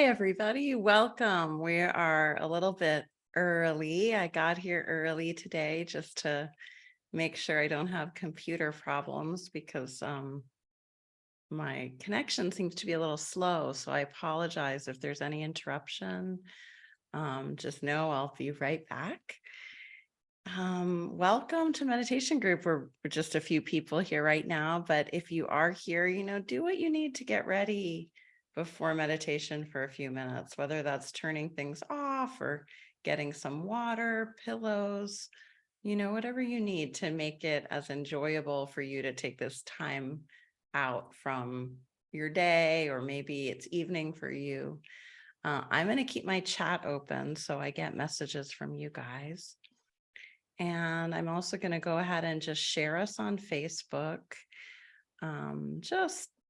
everybody. Welcome. We are a little bit early. I got here early today just to make sure I don't have computer problems because my connection seems to be a little slow. So I apologize if there's any interruption. Just know I'll be right back. Welcome to Meditation Group. We're just a few people here right now, but if you are here, do what you need to get ready before meditation for a few minutes, whether that's turning things off or getting some water, pillows, whatever you need to make it as enjoyable for you to take this time out from your day, or maybe it's evening for you. I'm going to keep my chat open so I get messages from you guys. And I'm also going to go ahead and just share us on Facebook.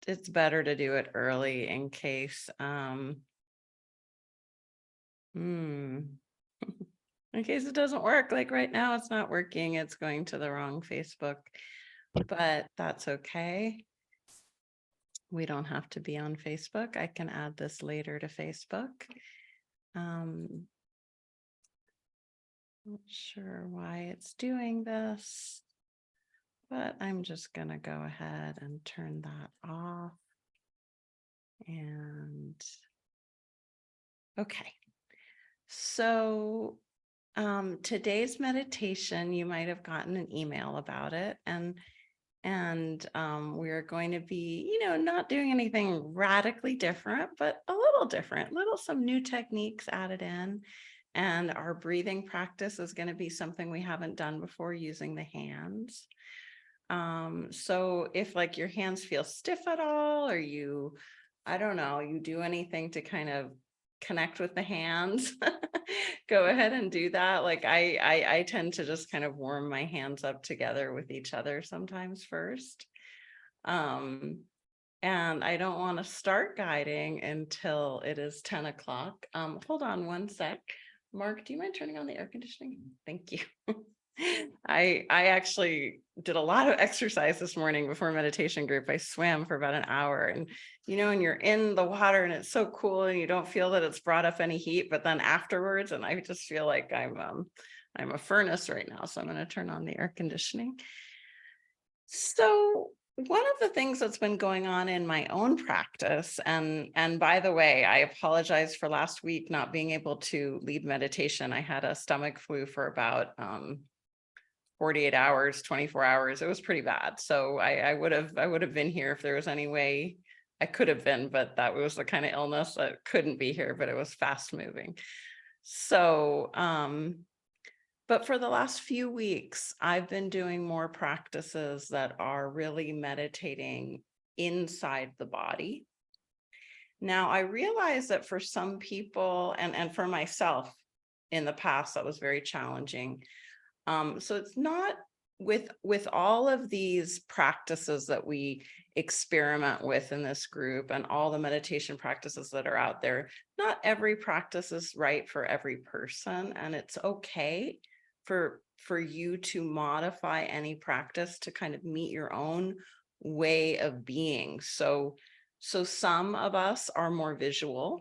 It's better to do it early in case, in case it doesn't work. Like right now, it's not working. It's going to the wrong Facebook, but that's okay. We don't have to be on Facebook. I can add this later to Facebook. Not sure why it's doing this, but I'm just going to go ahead and turn that off. And okay, so today's meditation, you might have gotten an email about it, and we're going to be, not doing anything radically different, but a little different, some new techniques added in. And our breathing practice is going to be something we haven't done before, using the hands. So if like your hands feel stiff at all, or you do anything to kind of connect with the hands, go ahead and do that. Like I tend to just kind of warm my hands up together with each other sometimes first. And I don't want to start guiding until it is 10 o'clock. Hold on one sec. Mark, do you mind turning on the air conditioning? Thank you. I actually did a lot of exercise this morning before meditation group. I swam for about an hour, and when you're in the water and it's so cool and you don't feel that it's brought up any heat, but then afterwards, and I just feel like I'm a furnace right now. So I'm going to turn on the air conditioning. So one of the things that's been going on in my own practice, and by the way, I apologize for last week not being able to lead meditation. I had a stomach flu for about 48 hours, 24 hours. It was pretty bad. So I would have been here if there was any way I could have been, but that was the kind of illness that couldn't be here, but it was fast moving. So, but for the last few weeks, I've been doing more practices that are really meditating inside the body. Now, I realize that for some people, and for myself in the past, that was very challenging. So it's not with all of these practices that we experiment with in this group, and all the meditation practices that are out there, not every practice is right for every person, and it's okay for you to modify any practice to kind of meet your own way of being. So some of us are more visual,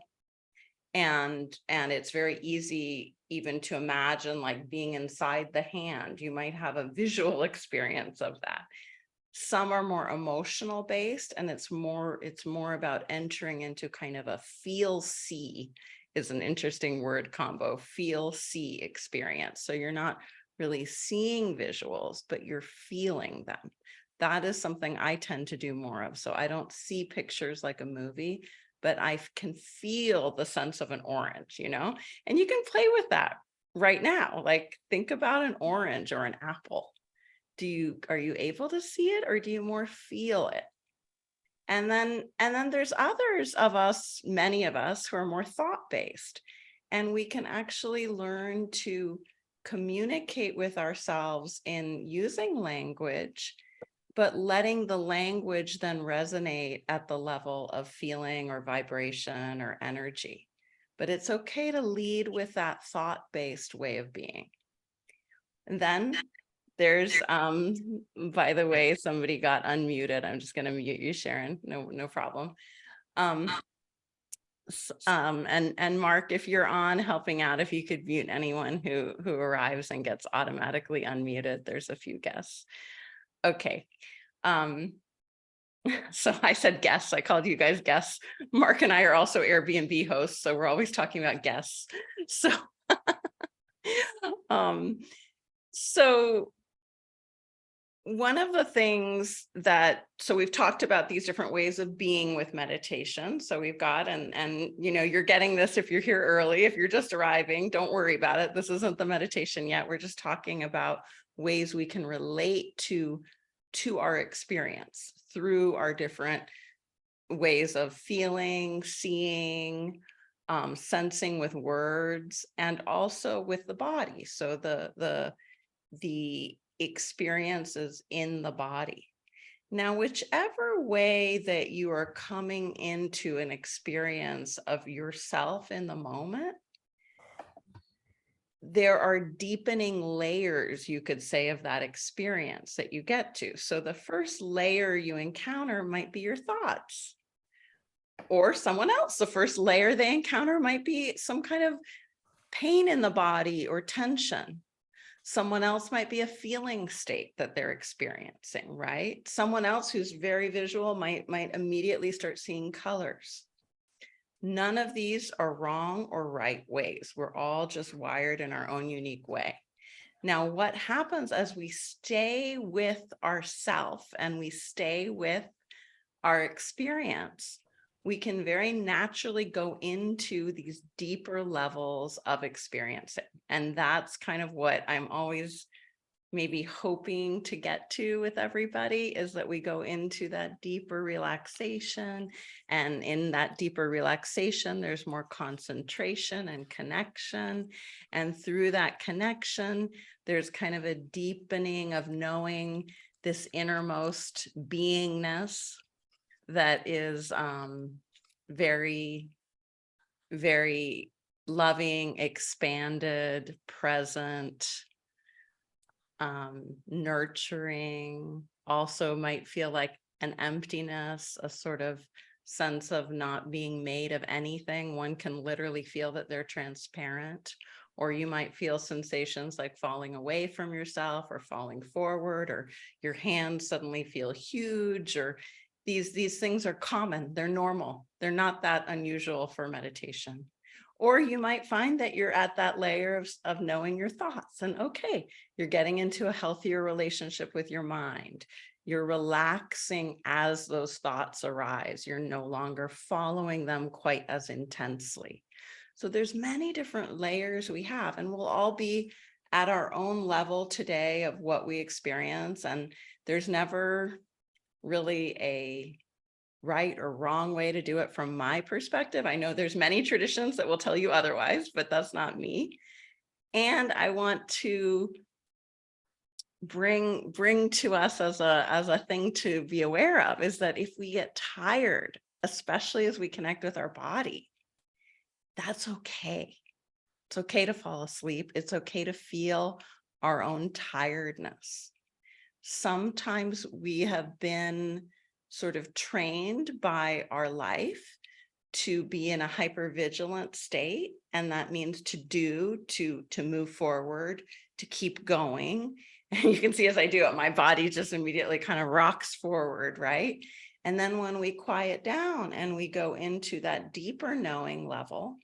and it's very easy even to imagine like being inside the hand. You might have a visual experience of that. Some are more emotional based, and it's more about entering into kind of a feel-see, is an interesting word combo, feel-see experience. So you're not really seeing visuals, but you're feeling them. That is something I tend to do more of. So I don't see pictures like a movie, but I can feel the sense of an orange, and you can play with that right now. Like think about an orange or an apple. Are you able to see it, or do you more feel it? And then there's others of us, many of us, who are more thought-based, and we can actually learn to communicate with ourselves in using language, but letting the language then resonate at the level of feeling or vibration or energy. But it's okay to lead with that thought-based way of being. And then there's, by the way, somebody got unmuted. I'm just going to mute you, Sharon. No problem. And Mark, if you're on helping out, if you could mute anyone who arrives and gets automatically unmuted, there's a few guests. Okay. So I said guests, I called you guys guests. Mark and I are also Airbnb hosts, so we're always talking about guests. So, um, so one of the things that, so we've talked about these different ways of being with meditation. So we've got, and you're getting this if you're here early. If you're just arriving, don't worry about it. This isn't the meditation yet. We're just talking about ways we can relate to our experience through our different ways of feeling, seeing, sensing with words, and also with the body. So the experiences in the body. Now, whichever way that you are coming into an experience of yourself in the moment, there are deepening layers, you could say, of that experience that you get to. So the first layer you encounter might be your thoughts, or someone else. The first layer they encounter might be some kind of pain in the body or tension. Someone else might be a feeling state that they're experiencing, right? Someone else who's very visual might immediately start seeing colors. None of these are wrong or right ways. We're all just wired in our own unique way. Now, what happens as we stay with ourself and we stay with our experience, we can very naturally go into these deeper levels of experiencing. And that's kind of what I'm always maybe hoping to get to with everybody, is that we go into that deeper relaxation. And in that deeper relaxation, there's more concentration and connection. And through that connection, there's kind of a deepening of knowing this innermost beingness that is very, very loving, expanded, present, nurturing. Also might feel like an emptiness, a sort of sense of not being made of anything. One can literally feel that they're transparent, or you might feel sensations like falling away from yourself or falling forward, or your hands suddenly feel huge, or these things are common, they're normal, they're not that unusual for meditation. Or you might find that you're at that layer of knowing your thoughts, and okay, you're getting into a healthier relationship with your mind. You're relaxing as those thoughts arise. You're no longer following them quite as intensely. So there's many different layers we have, and we'll all be at our own level today of what we experience. And there's never really a right or wrong way to do it from my perspective. I know there's many traditions that will tell you otherwise, but that's not me. And I want to bring to us as a thing to be aware of, is that if we get tired, especially as we connect with our body, that's okay. It's okay to fall asleep. It's okay to feel our own tiredness. Sometimes we have been sort of trained by our life to be in a hypervigilant state, and that means to move forward, to keep going. And you can see as I do it, my body just immediately kind of rocks forward, right? And then when we quiet down and we go into that deeper knowing level,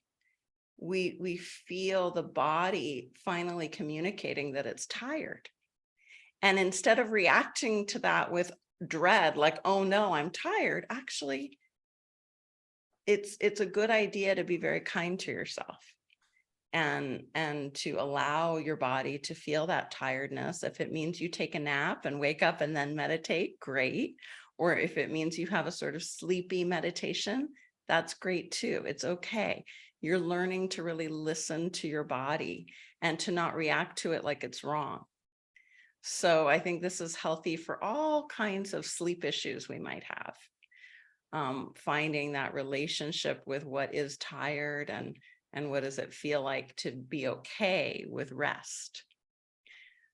we feel the body finally communicating that it's tired. And instead of reacting to that with dread, like, oh no, I'm tired, actually, it's a good idea to be very kind to yourself and to allow your body to feel that tiredness. If it means you take a nap and wake up and then meditate, great. Or if it means you have a sort of sleepy meditation, that's great too. It's okay. You're learning to really listen to your body and to not react to it like it's wrong. So I think this is healthy for all kinds of sleep issues we might have. Finding that relationship with what is tired and what does it feel like to be okay with rest.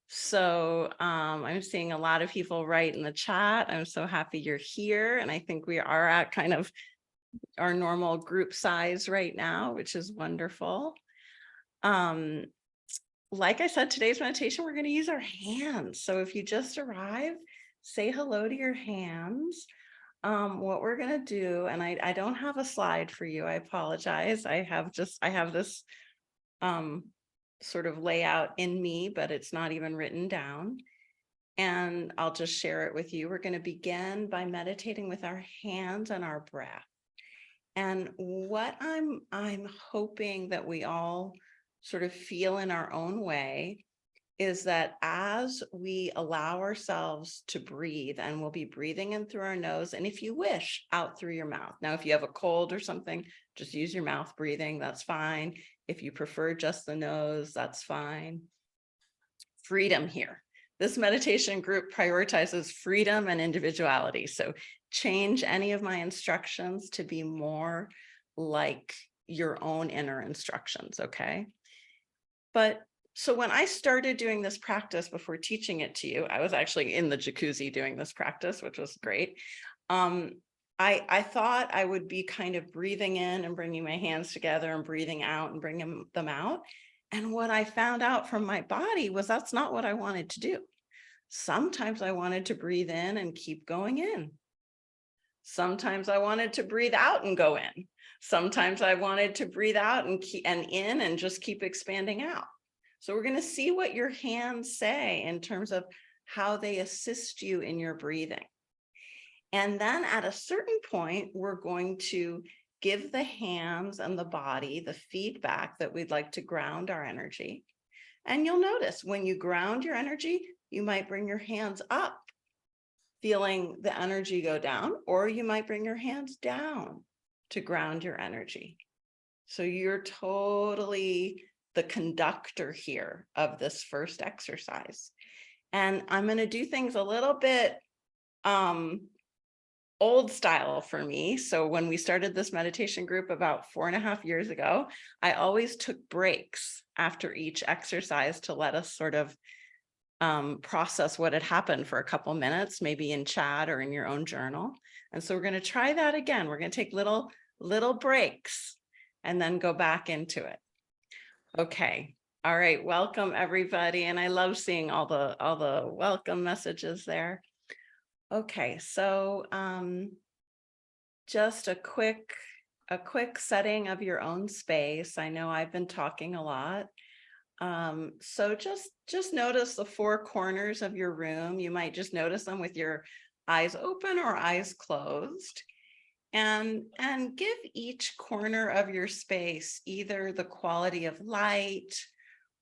So I'm seeing a lot of people write in the chat. I'm so happy you're here. And I think we are at kind of our normal group size right now, which is wonderful. Like I said, today's meditation, we're going to use our hands. So if you just arrived, say hello to your hands. What we're going to do, and I don't have a slide for you. I apologize. I have this sort of layout in me, but it's not even written down. And I'll just share it with you. We're going to begin by meditating with our hands and our breath. And what I'm hoping that we all sort of feel in our own way is that as we allow ourselves to breathe, and we'll be breathing in through our nose, and if you wish, out through your mouth. Now, if you have a cold or something, just use your mouth breathing, that's fine. If you prefer just the nose, that's fine. Freedom here. This meditation group prioritizes freedom and individuality. So change any of my instructions to be more like your own inner instructions, okay? But so when I started doing this practice before teaching it to you, I was actually in the jacuzzi doing this practice, which was great. I thought I would be kind of breathing in and bringing my hands together and breathing out and bringing them out. And what I found out from my body was that's not what I wanted to do. Sometimes I wanted to breathe in and keep going in. Sometimes I wanted to breathe out and go in. Sometimes I wanted to breathe out and in and just keep expanding out. So we're going to see what your hands say in terms of how they assist you in your breathing. And then at a certain point, we're going to give the hands and the body the feedback that we'd like to ground our energy. And you'll notice when you ground your energy, you might bring your hands up, feeling the energy go down, or you might bring your hands down to ground your energy. So you're totally the conductor here of this first exercise. And I'm going to do things a little bit old style for me. So when we started this meditation group about 4.5 years ago, I always took breaks after each exercise to let us sort of process what had happened for a couple minutes, maybe in chat or in your own journal. And so we're going to try that again. We're going to take little breaks and then go back into it. Okay. All right. Welcome everybody. And I love seeing all the welcome messages there. Okay. So just a quick setting of your own space. I know I've been talking a lot. So just notice the four corners of your room. You might just notice them with your eyes open or eyes closed. And give each corner of your space either the quality of light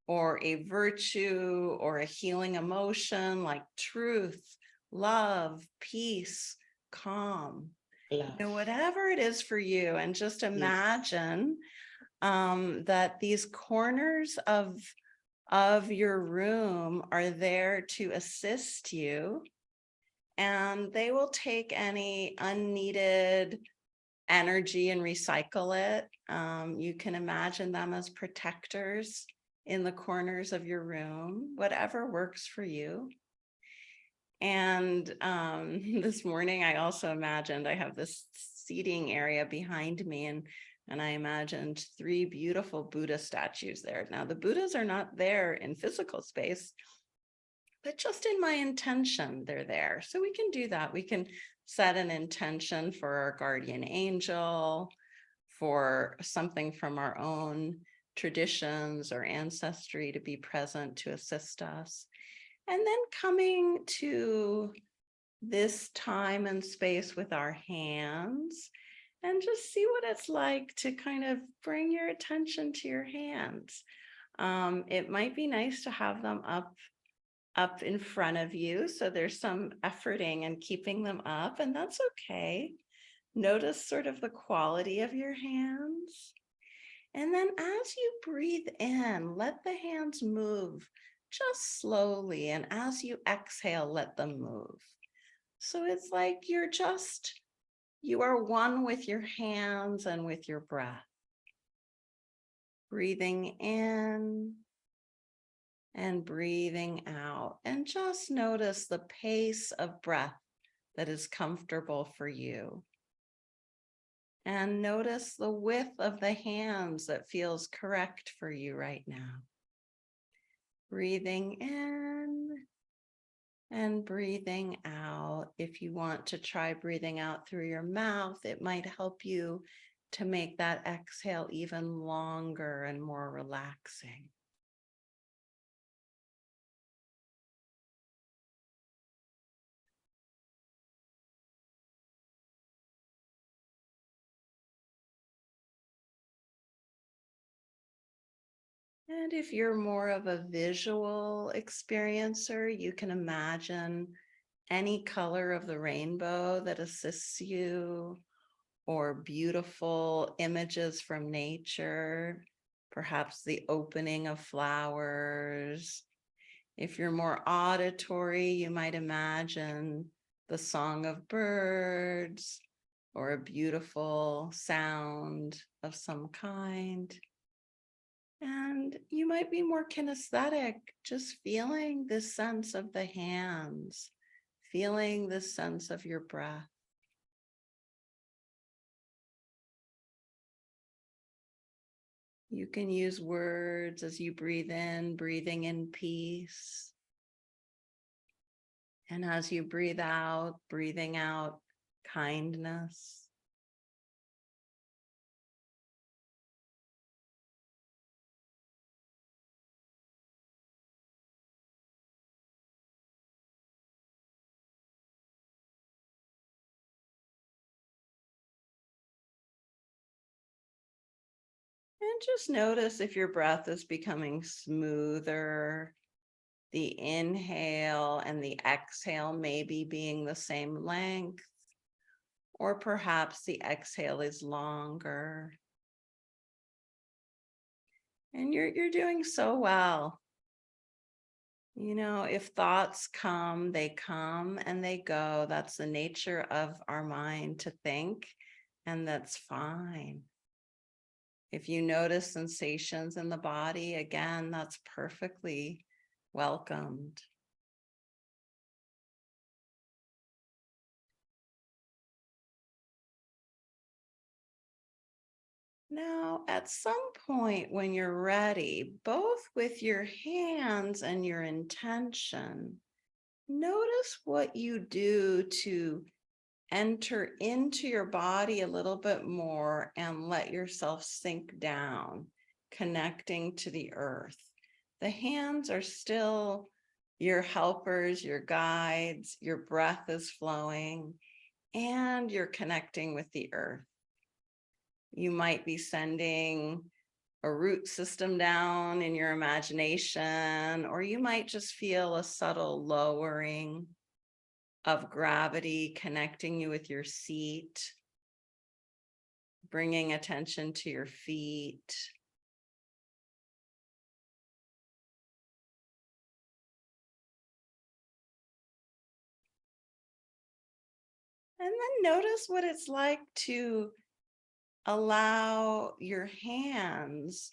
or a virtue or a healing emotion like truth, love, peace, calm, whatever it is for you. And just imagine that these corners of your room are there to assist you, and they will take any unneeded energy and recycle it. You can imagine them as protectors in the corners of your room, whatever works for you. And this morning, I also imagined I have this seating area behind me, and I imagined 3 beautiful Buddha statues there. Now, the Buddhas are not there in physical space, but just in my intention, they're there. So we can do that. We can set an intention for our guardian angel, for something from our own traditions or ancestry to be present to assist us. And then coming to this time and space with our hands, and just see what it's like to kind of bring your attention to your hands. It might be nice to have them up in front of you. So there's some efforting and keeping them up, and that's okay. Notice sort of the quality of your hands. And then as you breathe in, let the hands move just slowly. And as you exhale, let them move. So it's like you are one with your hands and with your breath. Breathing in and breathing out. And just notice the pace of breath that is comfortable for you. And notice the width of the hands that feels correct for you right now. Breathing in and breathing out. If you want to try breathing out through your mouth, it might help you to make that exhale even longer and more relaxing. And if you're more of a visual experiencer, you can imagine any color of the rainbow that assists you, or beautiful images from nature, perhaps the opening of flowers. If you're more auditory, you might imagine the song of birds or a beautiful sound of some kind. And you might be more kinesthetic, just feeling this sense of the hands, feeling this sense of your breath. You can use words as you breathe in, breathing in peace. And as you breathe out, breathing out kindness. And just notice if your breath is becoming smoother, the inhale and the exhale maybe being the same length, or perhaps the exhale is longer. And you're doing so well. You know, if thoughts come, they come and they go. That's the nature of our mind to think, and that's fine. If you notice sensations in the body, again, that's perfectly welcomed. Now, at some point when you're ready, both with your hands and your intention, notice what you do to enter into your body a little bit more and let yourself sink down, connecting to the earth. The hands are still your helpers, your guides, your breath is flowing, and you're connecting with the earth. You might be sending a root system down in your imagination, or you might just feel a subtle lowering of gravity connecting you with your seat, bringing attention to your feet. And then notice what it's like to allow your hands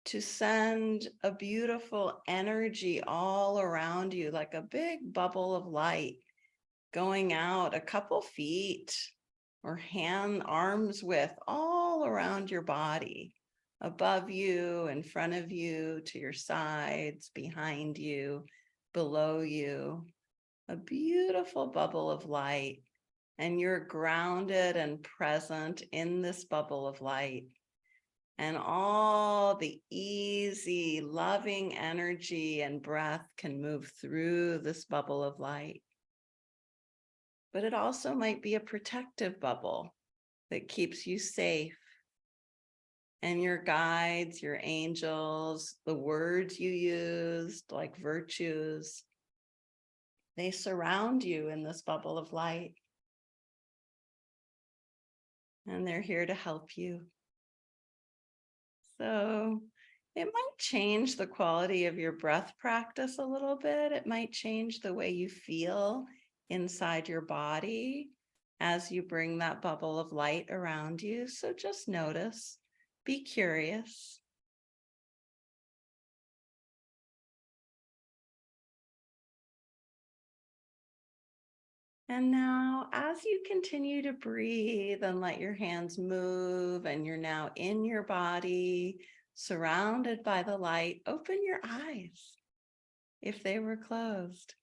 to send a beautiful energy all around you, like a big bubble of light going out a couple feet or arms width all around your body, above you, in front of you, to your sides, behind you, below you, a beautiful bubble of light. And you're grounded and present in this bubble of light. And all the easy, loving energy and breath can move through this bubble of light. But it also might be a protective bubble that keeps you safe. And your guides, your angels, the words you used, like virtues, they surround you in this bubble of light. And they're here to help you. So it might change the quality of your breath practice a little bit. It might change the way you feel inside your body as you bring that bubble of light around you. So just notice, be curious. And now, as you continue to breathe and let your hands move, and you're now in your body, surrounded by the light, open your eyes if they were closed.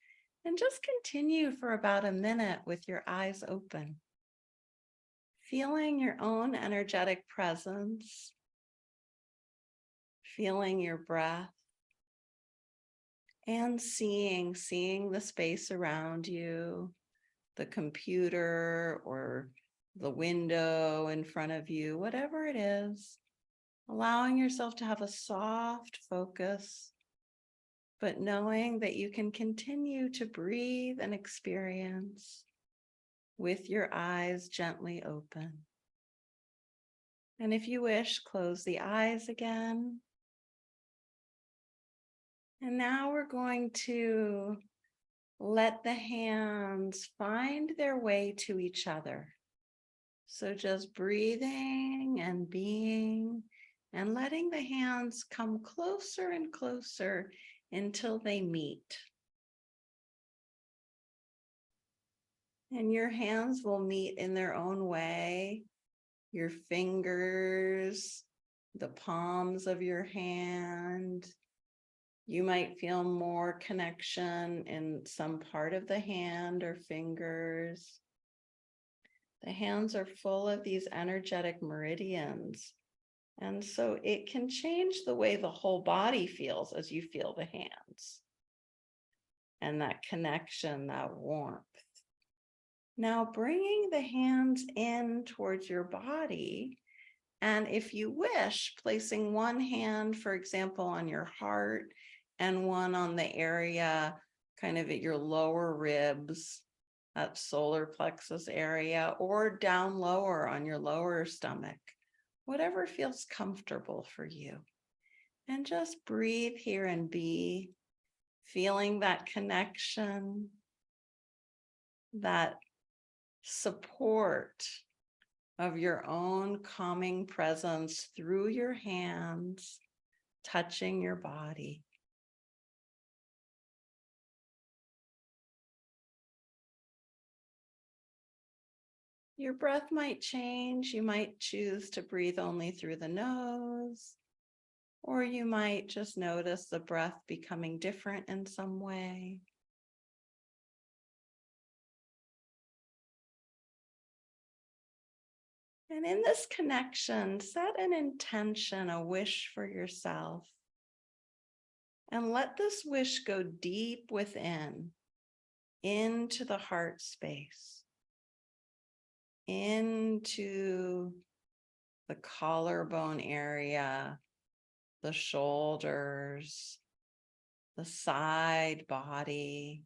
And just continue for about a minute with your eyes open, feeling your own energetic presence, feeling your breath, and seeing the space around you, the computer or the window in front of you, whatever it is, allowing yourself to have a soft focus, but knowing that you can continue to breathe and experience with your eyes gently open. And if you wish, close the eyes again. And now we're going to let the hands find their way to each other. So just breathing and being and letting the hands come closer and closer until they meet. And your hands will meet in their own way. Your fingers, the palms of your hand. You might feel more connection in some part of the hand or fingers. The hands are full of these energetic meridians. And so it can change the way the whole body feels as you feel the hands. And that connection, that warmth. Now bringing the hands in towards your body. And if you wish, placing one hand, for example, on your heart and one on the area kind of at your lower ribs, that solar plexus area, or down lower on your lower stomach, whatever feels comfortable for you. And just breathe here and be feeling that connection, that support of your own calming presence through your hands, touching your body. Your breath might change. You might choose to breathe only through the nose, or you might just notice the breath becoming different in some way. And in this connection, set an intention, a wish for yourself. And let this wish go deep within, into the heart space, into the collarbone area, the shoulders, the side body.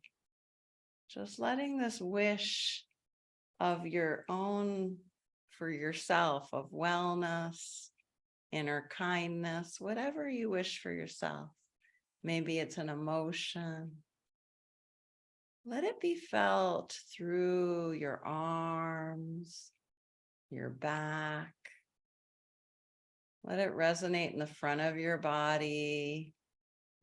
Just letting this wish of your own for yourself, of wellness, inner kindness, whatever you wish for yourself. Maybe it's an emotion. Let it be felt through your arms, your back. Let it resonate in the front of your body,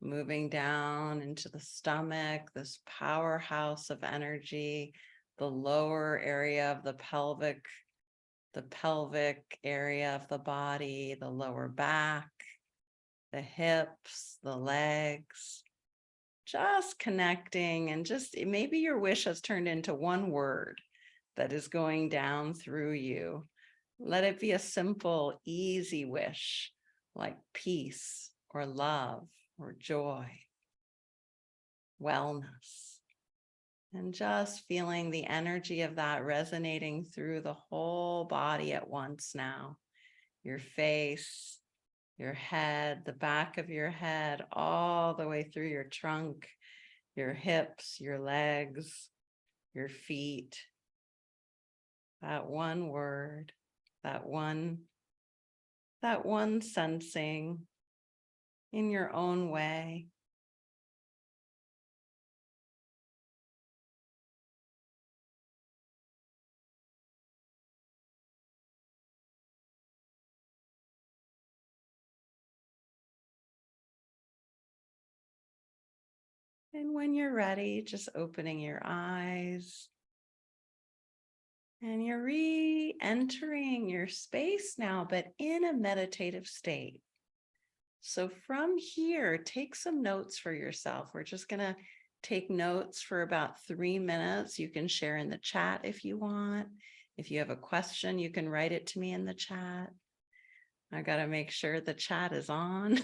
moving down into the stomach, this powerhouse of energy, the lower area of the pelvic area of the body, the lower back, the hips, the legs, just connecting. And just maybe your wish has turned into one word that is going down through you. Let it be a simple, easy wish like peace or love or joy, wellness. And just feeling the energy of that resonating through the whole body at once now. Your face, your head, the back of your head, all the way through your trunk, your hips, your legs, your feet. That one word, that one sensing in your own way. And when you're ready, just opening your eyes And you're re-entering your space now, but in a meditative state. So from here, take some notes for yourself. We're just going to take notes for about 3 minutes. You can share in the chat if you want. If you have a question, you can write it to me in the chat. I got to make sure the chat is on.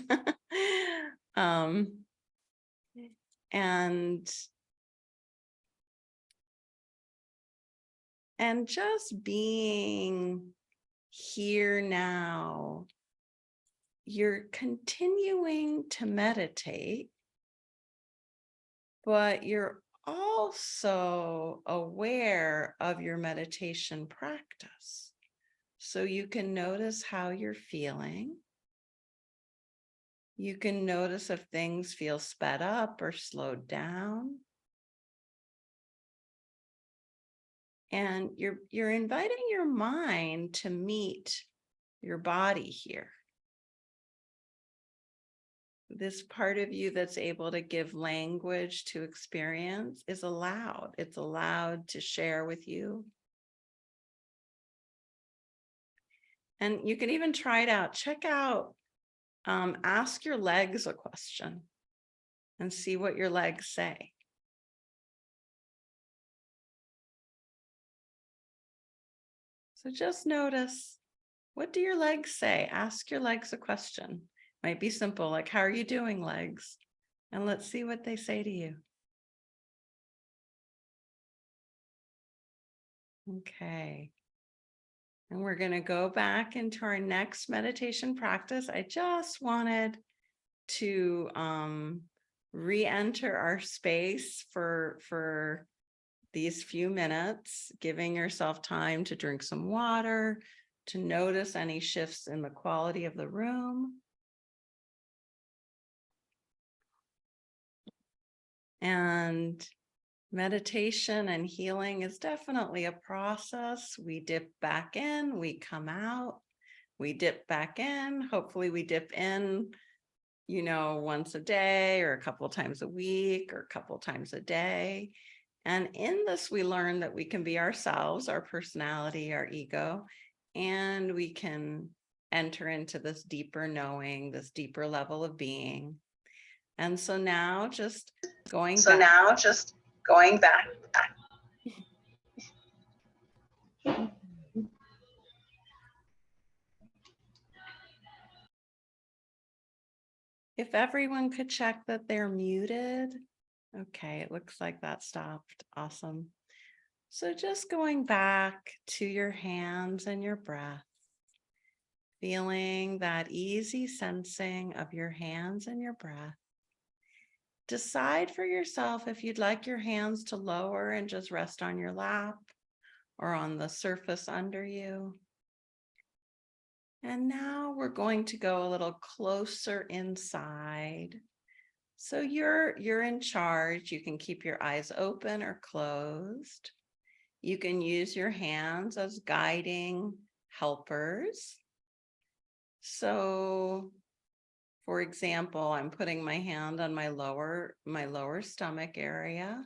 And just being here now, you're continuing to meditate, but you're also aware of your meditation practice. So you can notice how you're feeling. You can notice if things feel sped up or slowed down. And you're inviting your mind to meet your body here. This part of you that's able to give language to experience is allowed. It's allowed to share with you. And you can even try it out. Check out, ask your legs a question and see what your legs say. So just notice, what do your legs say? Ask your legs a question. Might be simple, like, how are you doing, legs? And let's see what they say to you. Okay. And we're going to go back into our next meditation practice. I just wanted to re-enter our space for these few minutes, giving yourself time to drink some water, to notice any shifts in the quality of the room. And meditation and healing is definitely a process. We dip back in, we come out, we dip back in. Hopefully we dip in, once a day or a couple of times a week or a couple of times a day. And in this, we learn that we can be ourselves, our personality, our ego, and we can enter into this deeper knowing, this deeper level of being. And so now just going back. If everyone could check that they're muted. Okay, it looks like that stopped. Awesome. So just going back to your hands and your breath, feeling that easy sensing of your hands and your breath. Decide for yourself if you'd like your hands to lower and just rest on your lap or on the surface under you. And now we're going to go a little closer inside. So you're in charge. You can keep your eyes open or closed. You can use your hands as guiding helpers. So, for example, I'm putting my hand on my lower stomach area,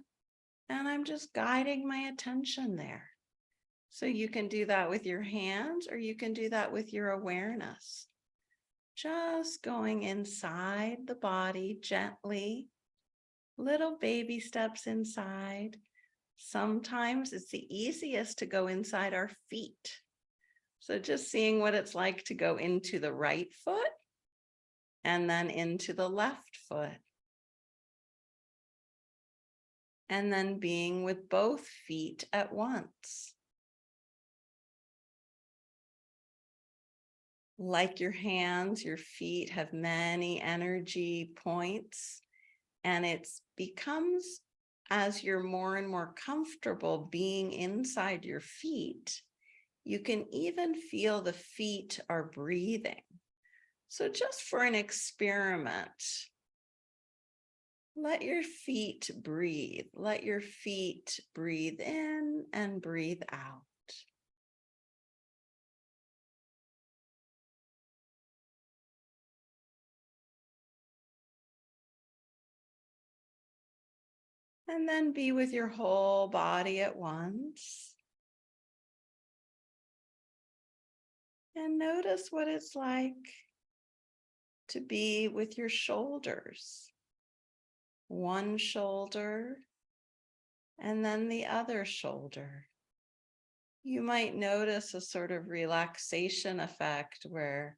and I'm just guiding my attention there. So you can do that with your hands, or you can do that with your awareness. Just going inside the body gently, little baby steps inside. Sometimes it's the easiest to go inside our feet. So just seeing what it's like to go into the right foot and then into the left foot. And then being with both feet at once. Like your hands, your feet have many energy points, and it becomes, as you're more and more comfortable being inside your feet, you can even feel the feet are breathing. So just for an experiment, let your feet breathe. Let your feet breathe in and breathe out. And then be with your whole body at once. And notice what it's like to be with your shoulders. One shoulder and then the other shoulder. You might notice a sort of relaxation effect where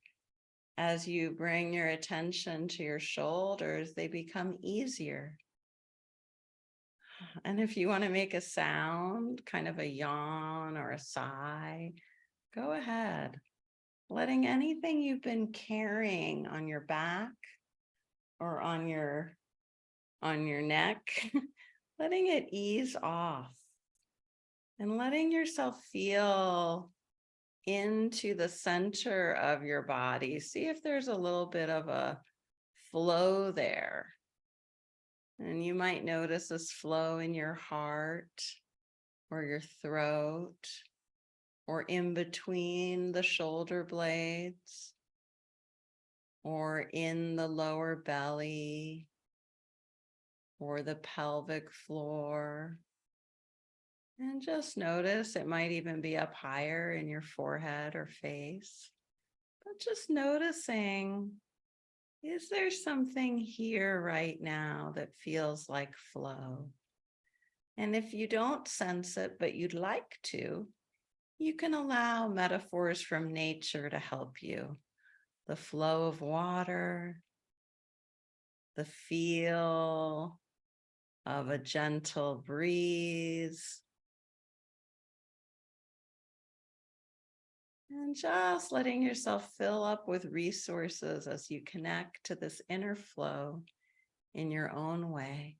as you bring your attention to your shoulders, they become easier. And if you want to make a sound, kind of a yawn or a sigh, go ahead. Letting anything you've been carrying on your back or on your neck, letting it ease off and letting yourself feel into the center of your body. See if there's a little bit of a flow there. And you might notice this flow in your heart or your throat or in between the shoulder blades or in the lower belly or the pelvic floor. And just notice it might even be up higher in your forehead or face. But just noticing, is there something here right now that feels like flow? And if you don't sense it, but you'd like to, you can allow metaphors from nature to help you. The flow of water, the feel of a gentle breeze, and just letting yourself fill up with resources as you connect to this inner flow in your own way.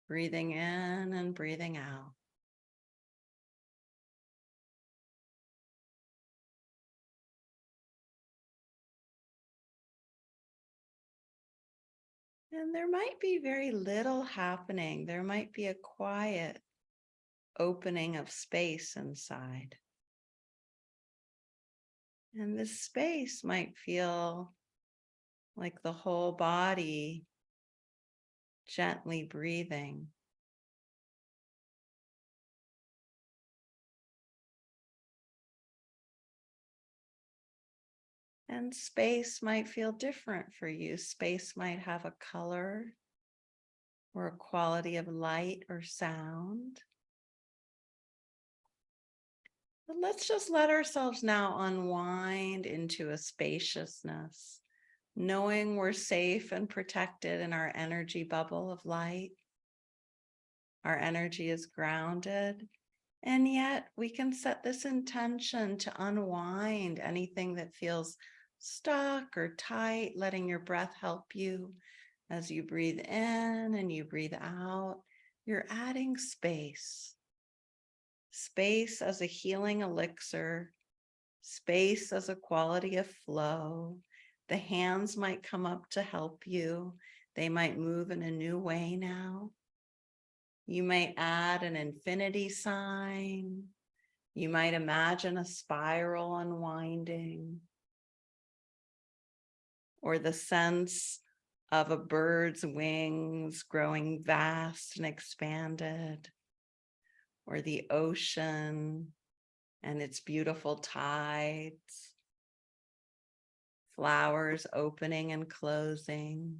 Breathing in and breathing out. And there might be very little happening. There might be a quiet opening of space inside. And this space might feel like the whole body gently breathing. And space might feel different for you. Space might have a color or a quality of light or sound. But let's just let ourselves now unwind into a spaciousness, knowing we're safe and protected in our energy bubble of light. Our energy is grounded, and yet we can set this intention to unwind anything that feels stuck or tight, letting your breath help you. As you breathe in and you breathe out, you're adding space. Space as a healing elixir, space as a quality of flow. The hands might come up to help you. They might move in a new way now. You might add an infinity sign. You might imagine a spiral unwinding, or the sense of a bird's wings growing vast and expanded, or the ocean and its beautiful tides, flowers opening and closing.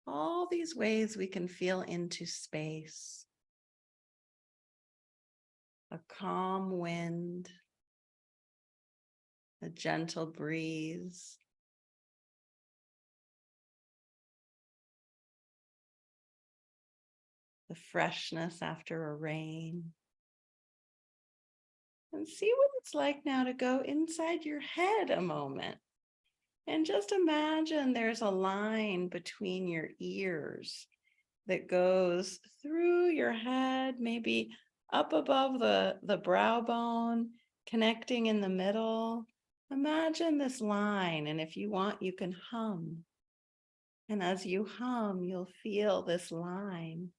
All these ways we can feel into space. A calm wind, a gentle breeze, the freshness after a rain. And see what it's like now to go inside your head a moment. And just imagine there's a line between your ears that goes through your head, maybe up above the brow bone, connecting in the middle. Imagine this line, and if you want, you can hum. And as you hum, you'll feel this line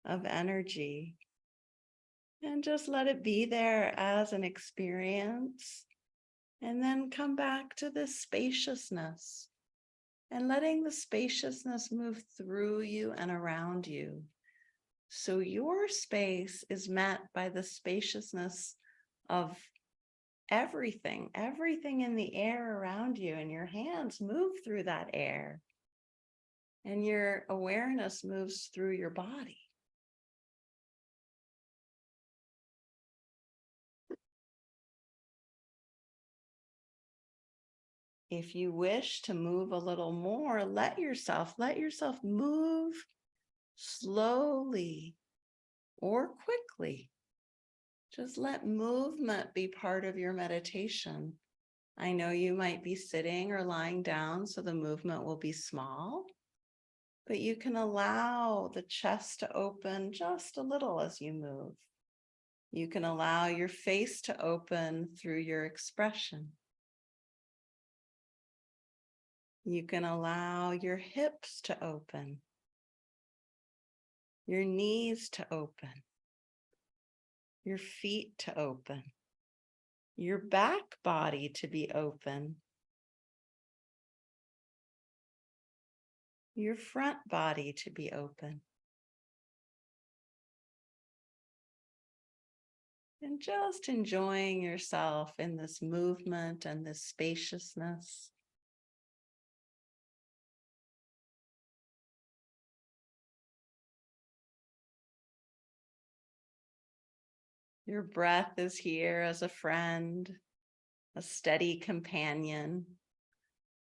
of energy. And just let it be there as an experience. And then come back to this spaciousness and letting the spaciousness move through you and around you. So your space is met by the spaciousness of everything in the air around you, and your hands move through that air. And your awareness moves through your body. If you wish to move a little more, let yourself move slowly or quickly. Just let movement be part of your meditation. I know you might be sitting or lying down, so the movement will be small, but you can allow the chest to open just a little as you move. You can allow your face to open through your expression. You can allow your hips to open, your knees to open, your feet to open, your back body to be open, your front body to be open. And just enjoying yourself in this movement and this spaciousness. Your breath is here as a friend, a steady companion,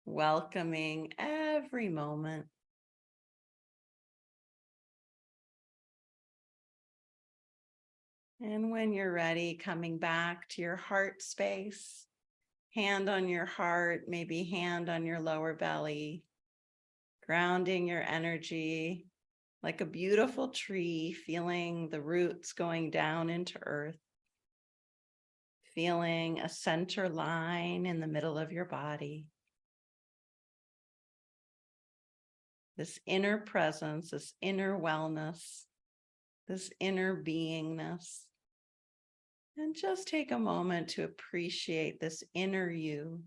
welcoming every moment. And when you're ready, coming back to your heart space, hand on your heart, maybe hand on your lower belly, grounding your energy like a beautiful tree, feeling the roots going down into earth, feeling a center line in the middle of your body. This inner presence, this inner wellness, this inner beingness. And just take a moment to appreciate this inner you.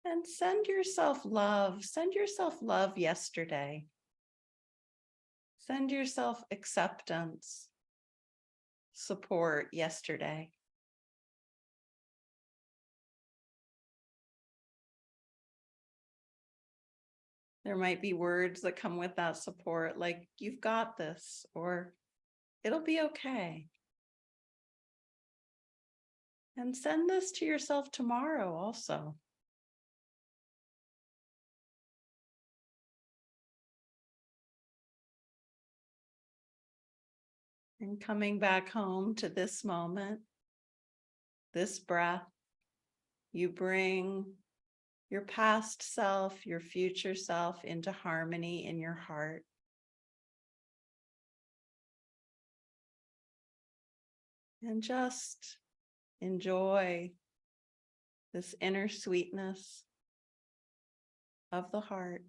And send yourself love. Send yourself love yesterday. Send yourself acceptance, support yesterday. There might be words that come with that support, like, you've got this, or it'll be okay. And send this to yourself tomorrow also. And coming back home to this moment, this breath, you bring your past self, your future self into harmony in your heart. And just enjoy this inner sweetness of the heart.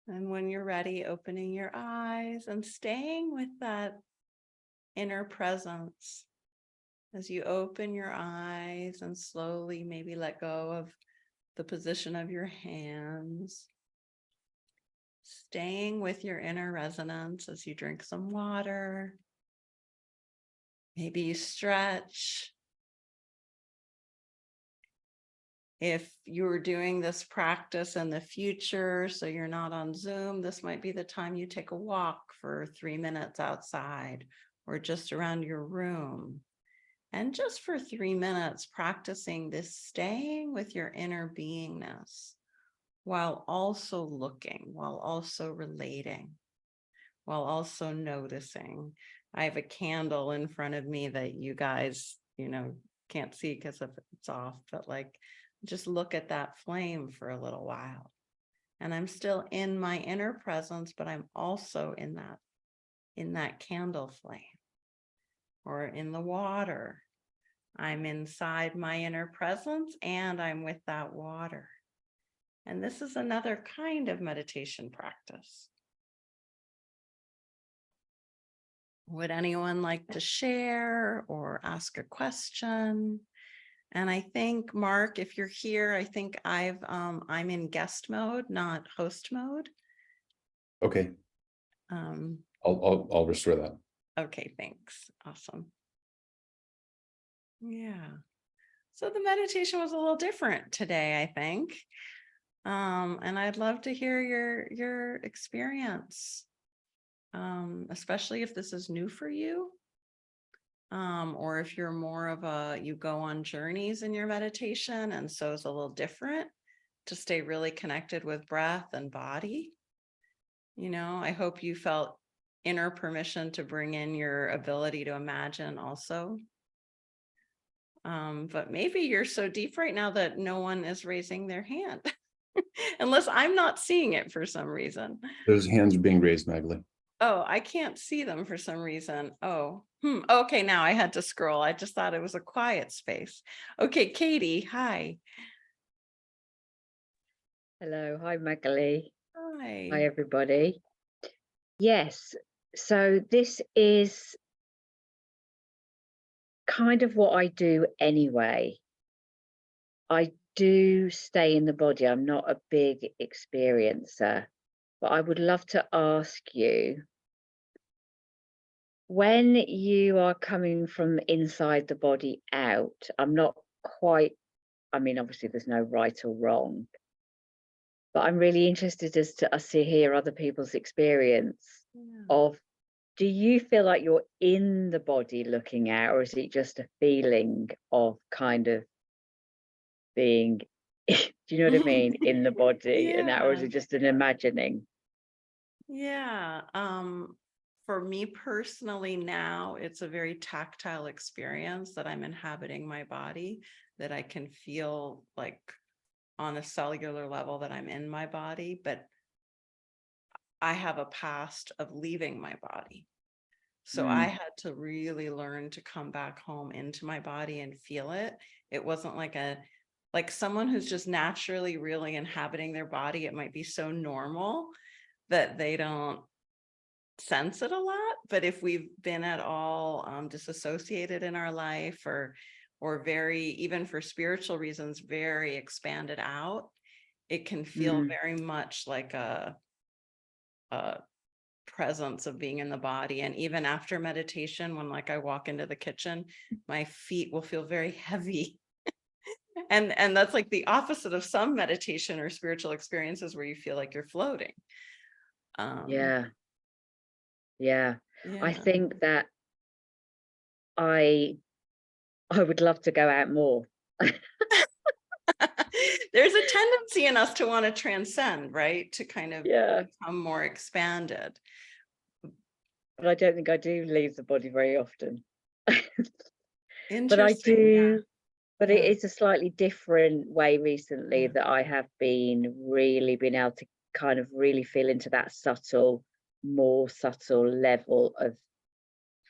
And when you're ready, opening your eyes and staying with that inner presence as you open your eyes and slowly maybe let go of the position of your hands. Staying with your inner resonance as you drink some water. Maybe you stretch. If you're doing this practice in the future, so you're not on Zoom, this might be the time you take a walk for 3 minutes outside or just around your room. And just for 3 minutes, practicing this staying with your inner beingness while also looking, while also relating, while also noticing. I have a candle in front of me that you guys, can't see because it's off, but like, just look at that flame for a little while. And I'm still in my inner presence, but I'm also in that candle flame, or in the water. I'm inside my inner presence and I'm with that water. And this is another kind of meditation practice. Would anyone like to share or ask a question? And I think, Mark, if you're here, I think I'm in guest mode, not host mode. Okay, I'll restore that. Okay, thanks. Awesome. Yeah. So the meditation was a little different today, I think. And I'd love to hear your experience, especially if this is new for you, or if you're more of you go on journeys in your meditation, and so it's a little different to stay really connected with breath and body. I hope you felt inner permission to bring in your ability to imagine also. But maybe you're so deep right now that no one is raising their hand. Unless I'm not seeing it for some reason. Those hands are being raised, Magali. Oh, I can't see them for some reason. Oh, okay, now I had to scroll. I just thought it was a quiet space. Okay, Katie, hi. Hello, hi Magali. Hi. Hi everybody. Yes, so this is kind of what I do anyway. I do stay in the body. I'm not a big experiencer, but I would love to ask you, when you are coming from inside the body out, I'm not quite, I mean, obviously there's no right or wrong, but I'm really interested as to us to hear other people's experience of, do you feel like you're in the body looking out, or is it just a feeling of kind of being, do you know what I mean, in the body, and that, or is it just an imagining? Yeah. For me personally now, it's a very tactile experience that I'm inhabiting my body, that I can feel like on a cellular level that I'm in my body, but I have a past of leaving my body. So I had to really learn to come back home into my body and feel it. It wasn't like someone who's just naturally really inhabiting their body. It might be so normal that they don't sense it a lot. But if we've been at all disassociated in our life, or very, even for spiritual reasons, very expanded out, it can feel very much like a presence of being in the body. And even after meditation, when I walk into the kitchen, my feet will feel very heavy. and that's like the opposite of some meditation or spiritual experiences where you feel like you're floating. Yeah. Yeah. I think that I would love to go out more. There's a tendency in us to want to transcend, right? To kind of become more expanded. But I don't think I do leave the body very often. But I Interesting. do, but it is a slightly different way recently that I have really been able to kind of really feel into that more subtle level of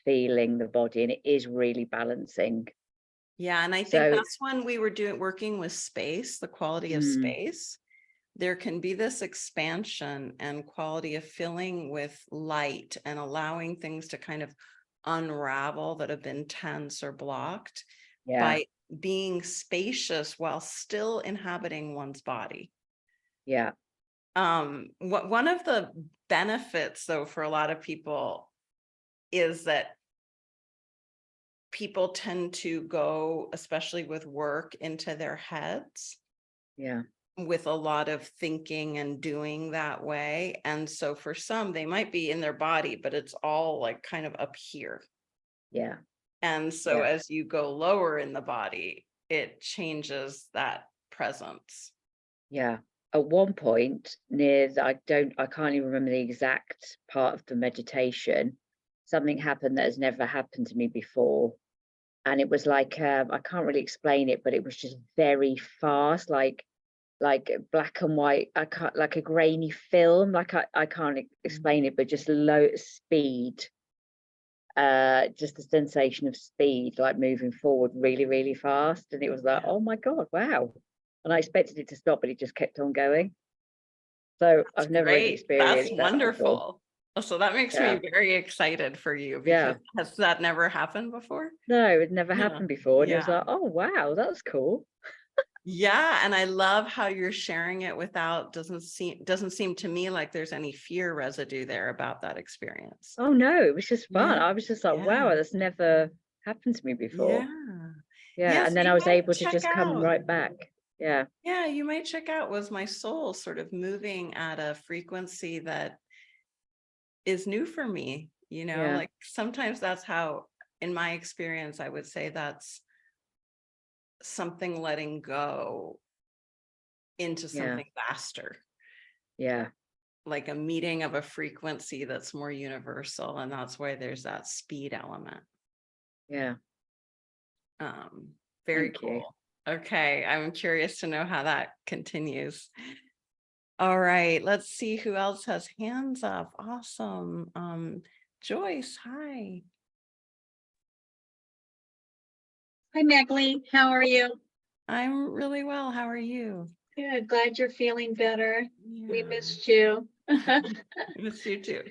feeling the body, and it is really balancing. Yeah, and I think that's when we were working with space, the quality of space. There can be this expansion and quality of filling with light and allowing things to kind of unravel that have been tense or blocked by being spacious while still inhabiting one's body. Yeah. One of the benefits, though, for a lot of people is that people tend to go, especially with work, into their heads. Yeah. With a lot of thinking and doing that way. And so for some, they might be in their body, but it's all like kind of up here. Yeah. And so as you go lower in the body, it changes that presence. Yeah. At one point I can't even remember the exact part of the meditation, something happened that has never happened to me before. And it was like, I can't really explain it, but it was just very fast, like black and white, like a grainy film, I can't explain it, but just low speed, just the sensation of speed, like moving forward really, really fast. And it was like, oh my God, wow. And I expected it to stop, but it just kept on going. So I've never really experienced that. That's wonderful. So that makes Yeah. me very excited for you Yeah. because has that never happened before? No, it never Yeah. happened before. And it was Yeah. like, oh, wow, that's cool. Yeah, and I love how you're sharing it without doesn't seem to me like there's any fear residue there about that experience. Oh, no, it was just fun. Yeah, I was just like, yeah, wow, that's never happened to me before. yeah. Yeah. Yes, And then I you was might able to check just come out. right back. Yeah. Yeah, you might check out, was my soul sort of moving at a frequency that is new for me? Yeah. Like sometimes that's how, in my experience, I would say that's something letting go into Yeah. something faster, Yeah. like a meeting of a frequency that's more universal. And that's why there's that speed element. Yeah. Um, Very Thank you. cool. Okay, I'm curious to know how that continues. All right, let's see who else has hands up. Awesome. Joyce, hi. Hi, Megley. How are you? I'm really well. How are you? Good. Glad you're feeling better. We Yeah, missed you. miss you too.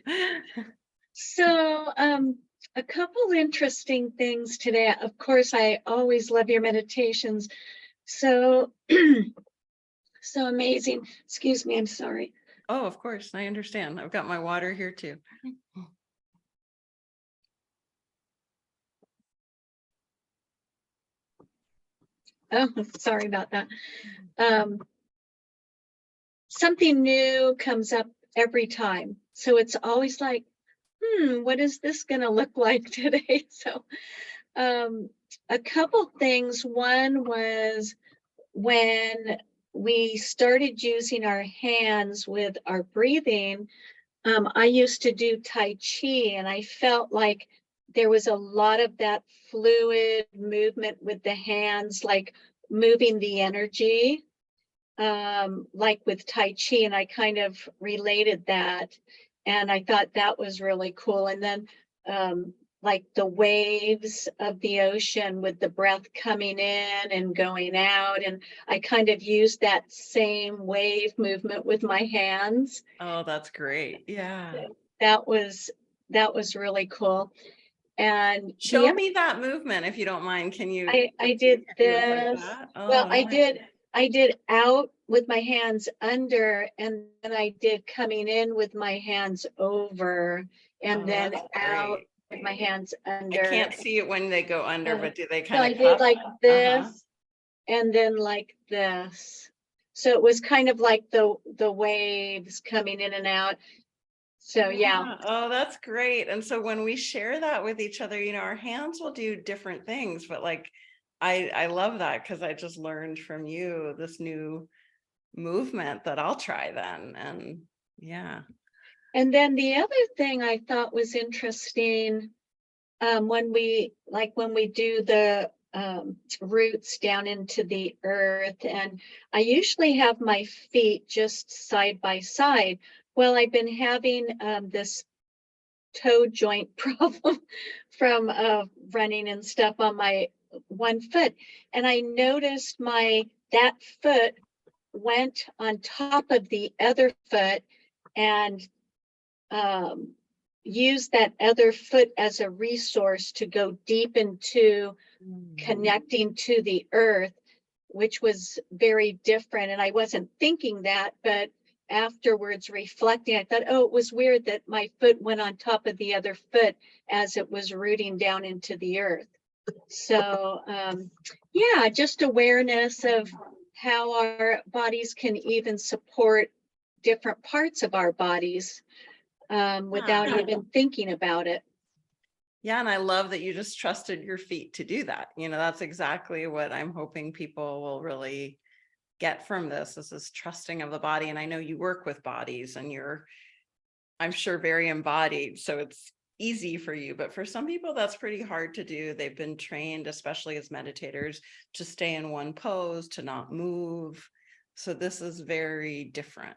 So, a couple interesting things today. Of course, I always love your meditations. So, so amazing. Excuse me. I'm sorry. Oh, of course, I understand. I've got my water here too. Oh, sorry about that. Something new comes up every time. So it's always like, what is this going to look like today? So, a couple things. One was when we started using our hands with our breathing. I used to do Tai Chi, and I felt like there was a lot of that fluid movement with the hands, like moving the energy, like with Tai Chi. And I kind of related that. And I thought that was really cool. And then, like the waves of the ocean with the breath coming in and going out. And I kind of used that same wave movement with my hands. Oh, that's great. Yeah. That was really cool. And Show me that movement if you don't mind. Can you? I did do it like this. that? Well, Oh, nice. I did out with my hands under, and then I did coming in with my hands over, and Oh, then that's out great. with my hands I under. can't see it when they go under, but do they So kind I of did cup? like this, and then like this. So it was kind of like the waves coming in and out. So yeah. Oh, that's great. And so when we share that with each other, our hands will do different things, but like I love that because I just learned from you this new movement that I'll try then. And yeah. And then the other thing I thought was interesting, when we do the roots down into the earth, and I usually have my feet just side by side. Well, I've been having this toe joint problem from running and stuff on my one foot, and I noticed that foot went on top of the other foot and use that other foot as a resource to go deep into connecting to the earth, which was very different. And I wasn't thinking that, but afterwards reflecting, I thought, oh, it was weird that my foot went on top of the other foot as it was rooting down into the earth. So, yeah, just awareness of how our bodies can even support different parts of our bodies, without even thinking about it. Yeah, and I love that you just trusted your feet to do that. That's exactly what I'm hoping people will really get from this, is this trusting of the body. And I know you work with bodies and you're, I'm sure, very embodied, so it's easy for you. But for some people, that's pretty hard to do. They've been trained, especially as meditators, to stay in one pose, to not move. So this is very different.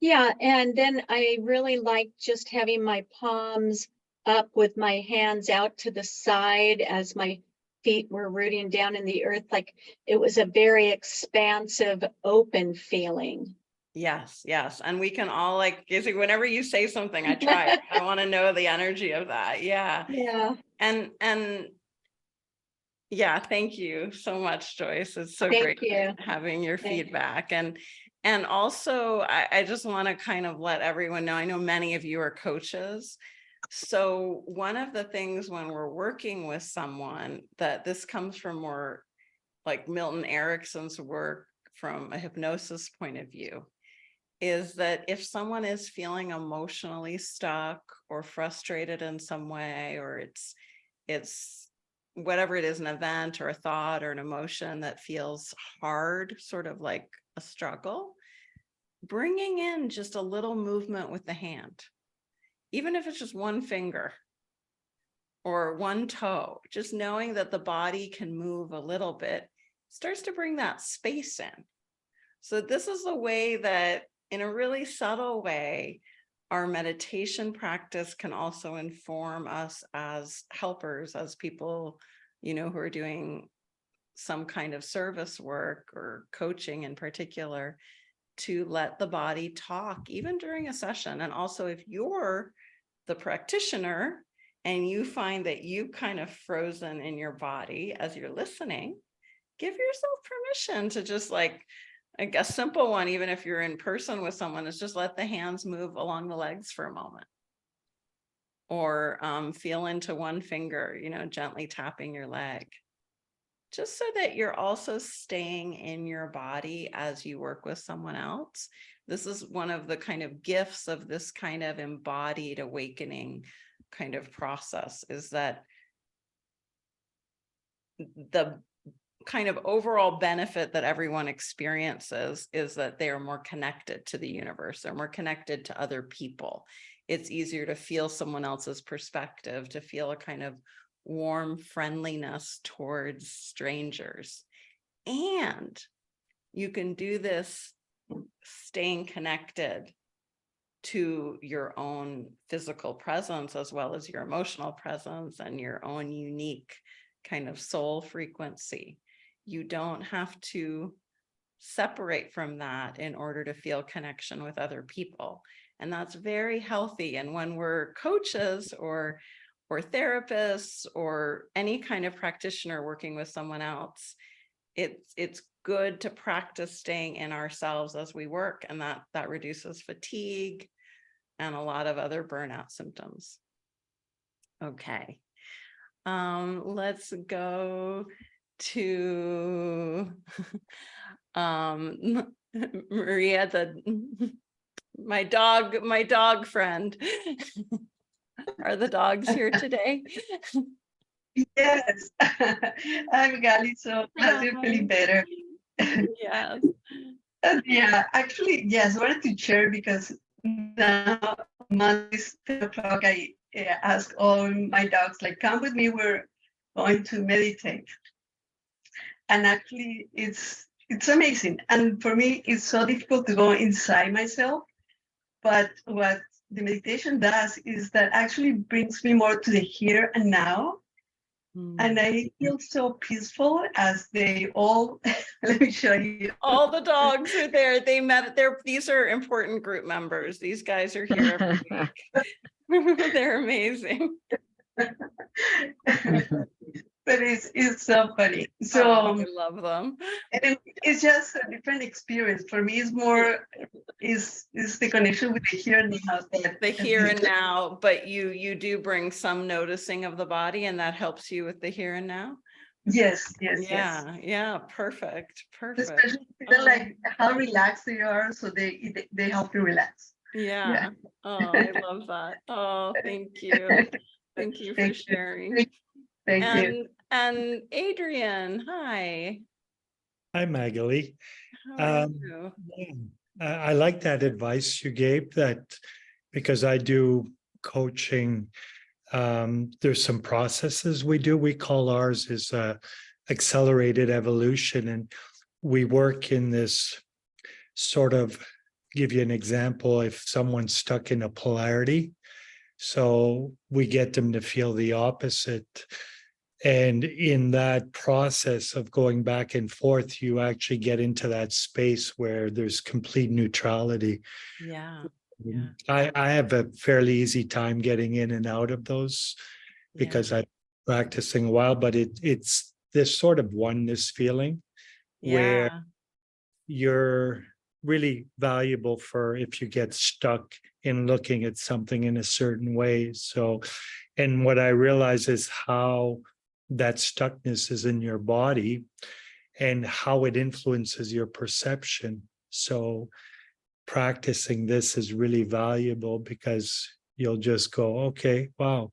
Yeah, and then I really like just having my palms up with my hands out to the side as my feet were rooting down in the earth. Like it was a very expansive, open feeling. Yes, yes. And we can all like, whenever you say something, I try. I want to know the energy of that. Yeah. Yeah, And yeah, thank you so much, Joyce. It's so thank great you. having your Thank you. feedback. And also I just want to kind of let everyone know, I know many of you are coaches. So one of the things when we're working with someone, that this comes from more like Milton Erickson's work from a hypnosis point of view, is that if someone is feeling emotionally stuck or frustrated in some way, or it's whatever it is, an event or a thought or an emotion that feels hard, sort of like a struggle, bringing in just a little movement with the hand, even if it's just one finger or one toe, just knowing that the body can move a little bit starts to bring that space in. So this is a way that, in a really subtle way, our meditation practice can also inform us as helpers, as people, who are doing some kind of service work or coaching in particular, to let the body talk even during a session. And also, if you're the practitioner and you find that you kind of frozen in your body as you're listening, give yourself permission to just like, a simple one, even if you're in person with someone, is just let the hands move along the legs for a moment. Or feel into one finger, gently tapping your leg. Just so that you're also staying in your body as you work with someone else. This is one of the kind of gifts of this kind of embodied awakening kind of process, is that the kind of overall benefit that everyone experiences is that they are more connected to the universe. They're more connected to other people. It's easier to feel someone else's perspective, to feel a kind of warm friendliness towards strangers. And you can do this staying connected to your own physical presence, as well as your emotional presence and your own unique kind of soul frequency. You don't have to separate from that in order to feel connection with other people. And that's very healthy. And when we're coaches or therapists or any kind of practitioner working with someone else, it's good to practice staying in ourselves as we work, and that reduces fatigue and a lot of other burnout symptoms. Okay. Let's go to Maria, my dog friend. Are the dogs here today? Yes, I'm Gali, so glad you're feeling better. Yes. Yeah, actually, yes, I wanted to share because now Mondays 10 o'clock, I ask all my dogs, like, come with me, we're going to meditate. And actually, it's amazing. And for me, it's so difficult to go inside myself. But what the meditation does is that actually brings me more to the here and now. And I feel so peaceful as they all, let me show you. All the dogs are there. They met, these are important group members. These guys are here every week. They're amazing. But it's so funny. So I love them. It's just a different experience. For me, it's more, is the connection with the here and now. The here and now, but you do bring some noticing of the body, and that helps you with the here and now. Yes. Yeah, perfect. Especially like how relaxed they are, so they help you relax. Yeah. Oh, I love that. Oh, thank you. Thank you for sharing. Thank you. And Adrian, hi. Hi, Magali. How are you? I like that advice you gave, that because I do coaching, there's some processes we do. We call ours is accelerated evolution. And we work in this sort of, give you an example, if someone's stuck in a polarity, so we get them to feel the opposite. And in that process of going back and forth, you actually get into that space where there's complete neutrality. Yeah. Yeah. I have a fairly easy time getting in and out of those because I've been practicing a while, but it's this sort of oneness feeling where Yeah. you're really valuable for if you get stuck in looking at something in a certain way. So, and what I realize is how that stuckness is in your body and how it influences your perception. So practicing this is really valuable because you'll just go, okay, wow.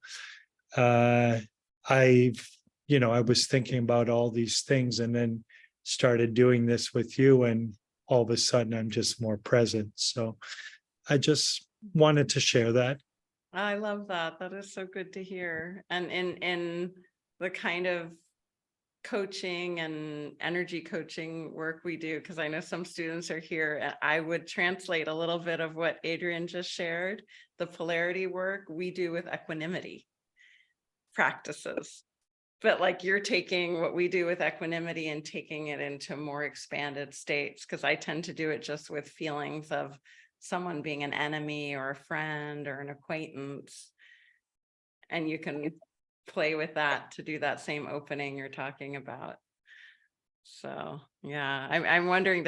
I was thinking about all these things and then started doing this with you, and all of a sudden I'm just more present. So I just wanted to share that. I love that. That is so good to hear. And in the kind of coaching and energy coaching work we do, because I know some students are here, I would translate a little bit of what Adrian just shared. The polarity work we do with equanimity practices. But like you're taking what we do with equanimity and taking it into more expanded states, because I tend to do it just with feelings of someone being an enemy or a friend or an acquaintance. And you can play with that to do that same opening you're talking about. So yeah, I'm wondering,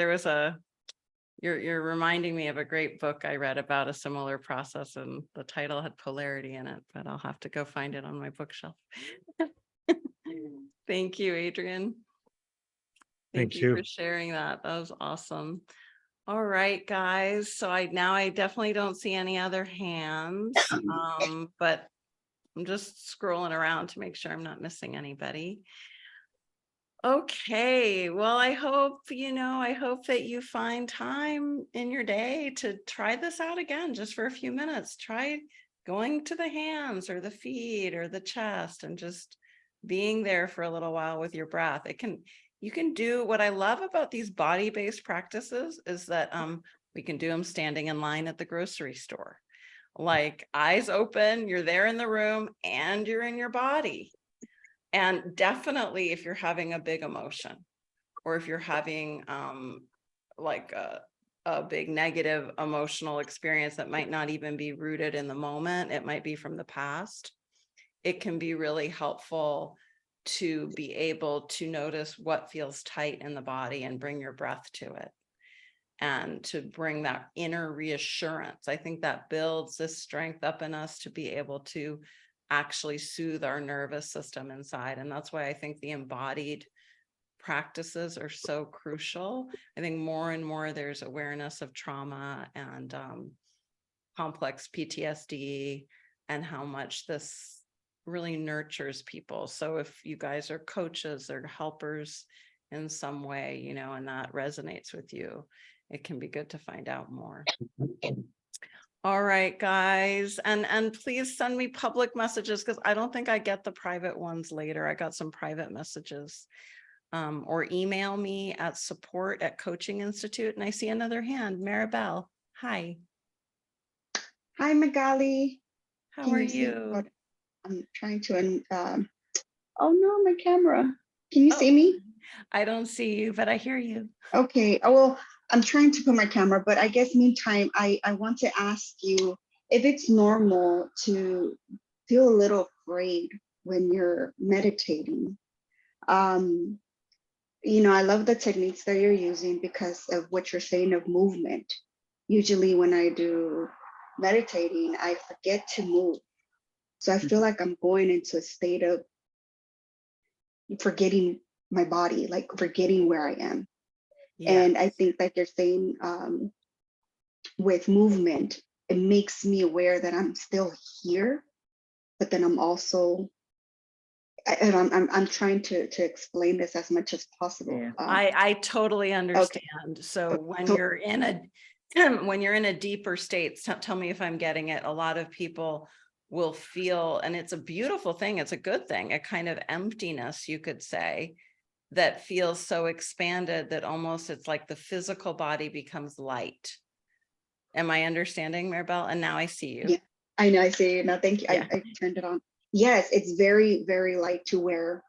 you're reminding me of a great book I read about a similar process, and the title had polarity in it, but I'll have to go find it on my bookshelf. Thank you, Adrian. Thank you for sharing that. That was awesome. All right, guys. So I definitely don't see any other hands, but I'm just scrolling around to make sure I'm not missing anybody. Okay, well, I hope that you find time in your day to try this out again, just for a few minutes. Try going to the hands or the feet or the chest and just being there for a little while with your breath. You can do what I love about these body-based practices is that we can do them standing in line at the grocery store. Like eyes open, you're there in the room and you're in your body. And definitely if you're having a big emotion or if you're having like a big negative emotional experience that might not even be rooted in the moment, it might be from the past, it can be really helpful to be able to notice what feels tight in the body and bring your breath to it. And to bring that inner reassurance. I think that builds this strength up in us to be able to actually soothe our nervous system inside. And that's why I think the embodied practices are so crucial. I think more and more there's awareness of trauma and complex PTSD and how much this really nurtures people. So if you guys are coaches or helpers in some way, and that resonates with you, it can be good to find out more. All right, guys. And please send me public messages because I don't think I get the private ones later. I got some private messages. Or email me at support@Coaching Institute. And I see another hand, Maribel. Hi. Hi, Magali. How are you? I'm trying to, oh no, my camera. Can you see me? I don't see you, but I hear you. Okay, well, I'm trying to put my camera, but I guess meantime, I want to ask you if it's normal to feel a little afraid when you're meditating. I love the techniques that you're using because of what you're saying of movement. Usually when I do meditating, I forget to move. So I feel like I'm going into a state of forgetting my body, like forgetting where I am. Yeah. And I think like you're saying with movement, it makes me aware that I'm still here, but then I'm also, and I'm trying to explain this as much as possible. Yeah. I totally understand. Okay. So when you're in a deeper state, tell me if I'm getting it. A lot of people will feel, and it's a beautiful thing, it's a good thing, a kind of emptiness, you could say, that feels so expanded that almost it's like the physical body becomes light. Am I understanding, Maribel? And now I see you. Yeah, I know, I see you now. Thank you. Yeah. I turned it on. Yes, it's very, very light to where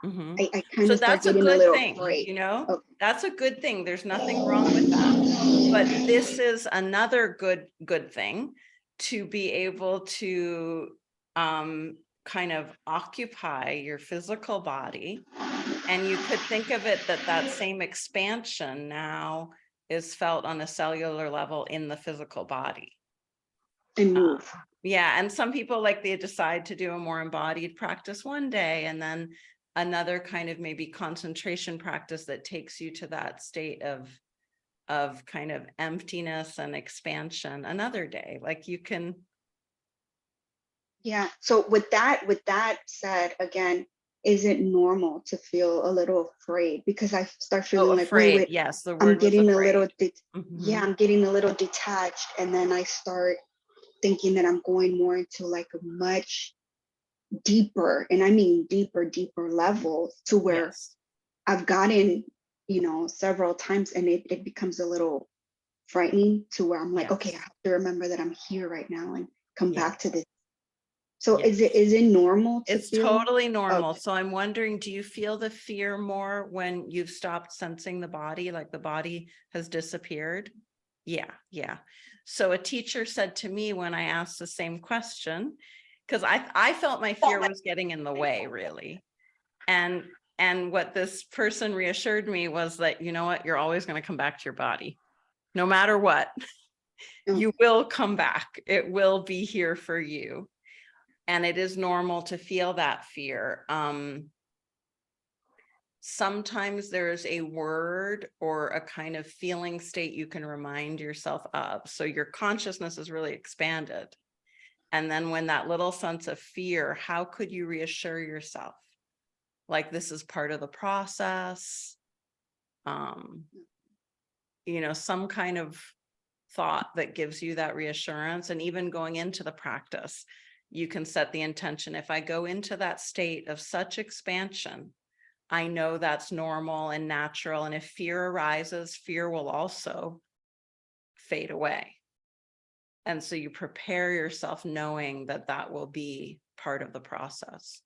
Mhm. I kind So of start that's a getting a good little thing, afraid. you know, Okay. that's a good thing. There's nothing wrong with that. But this is another good thing to be able to kind of occupy your physical body. And you could think of it that that same expansion now is felt on a cellular level in the physical body. And move. Yeah, and some people like they decide to do a more embodied practice one day and then another kind of maybe concentration practice that takes you to that state of kind of emptiness and expansion another day. Like you can. Yeah. So with that said, again, is it normal to feel a little afraid? Because I start feeling like, Afraid. wait, Yes, the I'm word was getting a afraid. little, Mhm. I'm getting a little detached. And then I start thinking that I'm going more into like a much deeper, and I mean deeper level to where Yes. I've gotten, several times, and it becomes a little frightening to where I'm like, okay, I Yes. have to remember that I'm here right now and come Yes. back to this. So Yes. is it normal to It's feel? totally normal. Okay. So I'm wondering, do you feel the fear more when you've stopped sensing the body, like the body has disappeared? Yeah, yeah. So a teacher said to me when I asked the same question, because I felt my fear was getting in the way, really. And what this person reassured me was that, you know what, you're always going to come back to your body. No matter what, you will come back. It will be here for you. And it is normal to feel that fear. Sometimes there's a word or a kind of feeling state you can remind yourself of. So your consciousness is really expanded. And then when that little sense of fear, how could you reassure yourself? Like this is part of the process. Some kind of thought that gives you that reassurance. And even going into the practice, you can set the intention. If I go into that state of such expansion, I know that's normal and natural. And if fear arises, fear will also fade away. And so you prepare yourself knowing that that will be part of the process.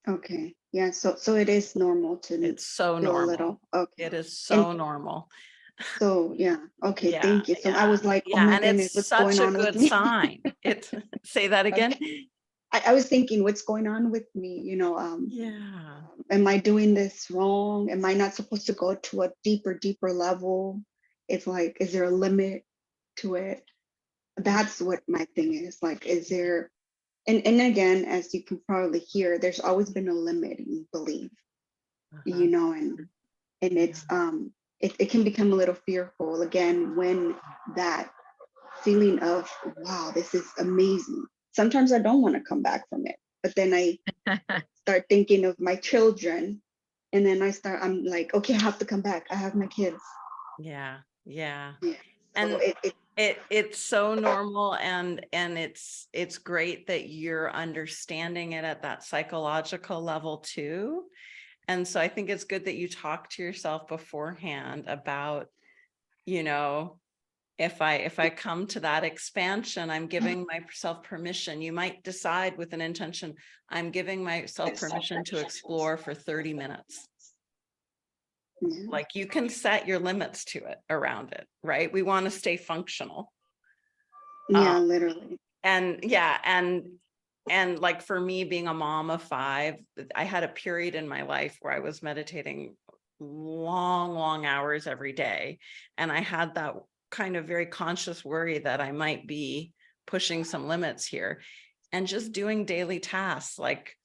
Okay. Yeah. So it is normal to It's so feel a normal. little. Okay. It is And so normal. so, yeah. Okay. Yeah, Thank you. So I was like, oh yeah. my And goodness, it's what's such going a on with good me? sign. Say that again. Okay. I was thinking, what's going on with me? Yeah. Am I doing this wrong? Am I not supposed to go to a deeper level? It's like, is there a limit to it? That's what my thing is. Like, is there, and again, as you can probably hear, there's always been a limiting belief, Uh-huh. and it's it can become a little fearful again when that feeling of, wow, this is amazing. Sometimes I don't want to come back from it, but then I start thinking of my children, and then I'm like, okay, I have to come back. I have my kids. Yeah. Yeah. Yeah. So And it's so normal, and it's great that you're understanding it at that psychological level too. And so I think it's good that you talk to yourself beforehand about, if I come to that expansion, I'm giving myself permission. You might decide with an intention, I'm giving myself permission to explore for 30 minutes. yeah. Like you can set your limits to it around it, right? We want to stay functional. Yeah, literally. And yeah, and like for me being a mom of 5, I had a period in my life where I was meditating long hours every day. And I had that kind of very conscious worry that I might be pushing some limits here. And just doing daily tasks like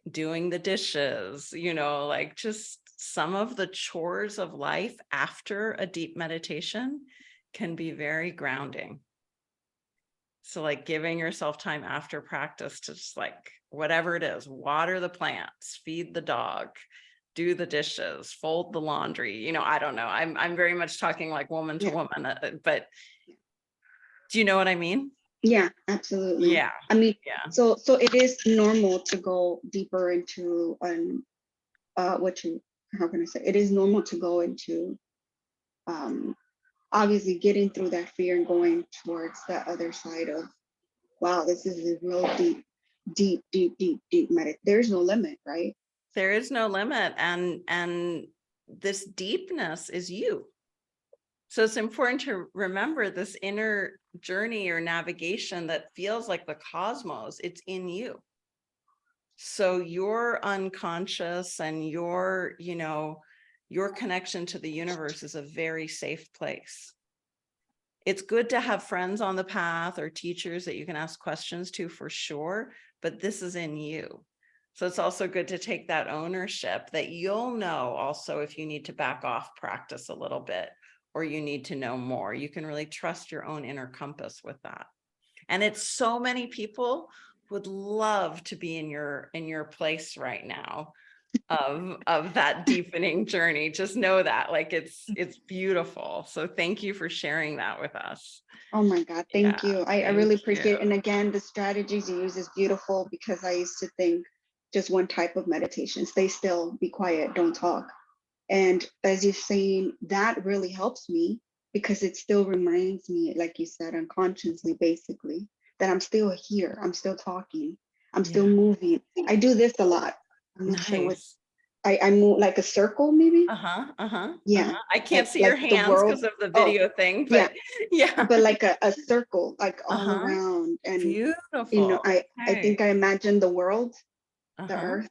doing the dishes, like just some of the chores of life after a deep meditation can be very grounding. So like giving yourself time after practice to just like whatever it is, water the plants, feed the dog, do the dishes, fold the laundry. I don't know. I'm very much talking like woman to woman, but do you know what I mean? Yeah, absolutely. Yeah. I mean, Yeah. so it is normal to go deeper into how can I say? It is normal to go into obviously getting through that fear and going towards that other side of, wow, this is a real deep there's no limit, right? There is no limit, and this deepness is you. So it's important to remember this inner journey or navigation that feels like the cosmos, it's in you. So your unconscious and your, you know, your connection to the universe is a very safe place. It's good to have friends on the path or teachers that you can ask questions to for sure, but this is in you. So it's also good to take that ownership that you'll know also if you need to back off practice a little bit or you need to know more. You can really trust your own inner compass with that. And it's so many people would love to be in your place right now of that deepening journey. Just know that, like, it's beautiful. So thank you for sharing that with us. Oh my God, thank Yeah, you. I thank really appreciate it. you. And again, the strategies you use is beautiful because I used to think just one type of meditation, stay still, be quiet, don't talk. And as you're saying, that really helps me because it still reminds me, like you said, unconsciously, basically, that I'm still here. I'm still talking. I'm still Yeah. moving. I do this a lot. I'm not sure what Nice. I move like a circle, maybe. Yeah. I can't see your Like the hands world. because of the Oh, video thing, yeah. but yeah. But like a circle, like all Uh-huh. around. And Beautiful. I think I imagine the world, the Uh-huh. earth.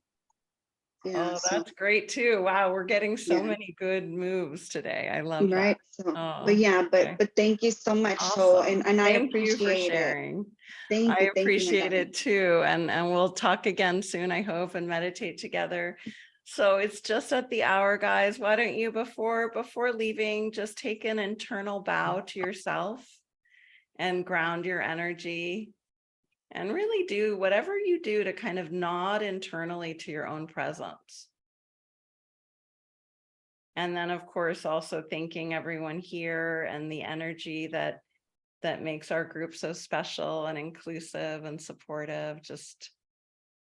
Yeah. Oh, So that's great too. Wow, we're getting so yeah. many good moves today. I love that. Right. So, but Oh, yeah, okay. but thank you so much. So, Awesome. and I Thank you for appreciate it. sharing. Thank I you, appreciate Magdalena. it too. And we'll talk again soon, I hope, and meditate together. So it's just at the hour, guys. Why don't you, before leaving, just take an internal bow to yourself and ground your energy and really do whatever you do to kind of nod internally to your own presence. And then, of course, also thanking everyone here and the energy that makes our group so special and inclusive and supportive. Just,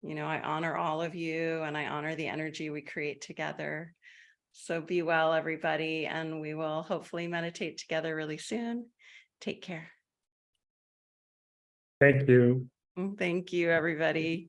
you know, I honor all of you and I honor the energy we create together. So be well, everybody, and we will hopefully meditate together really soon. Take care. Thank you. Thank you, everybody.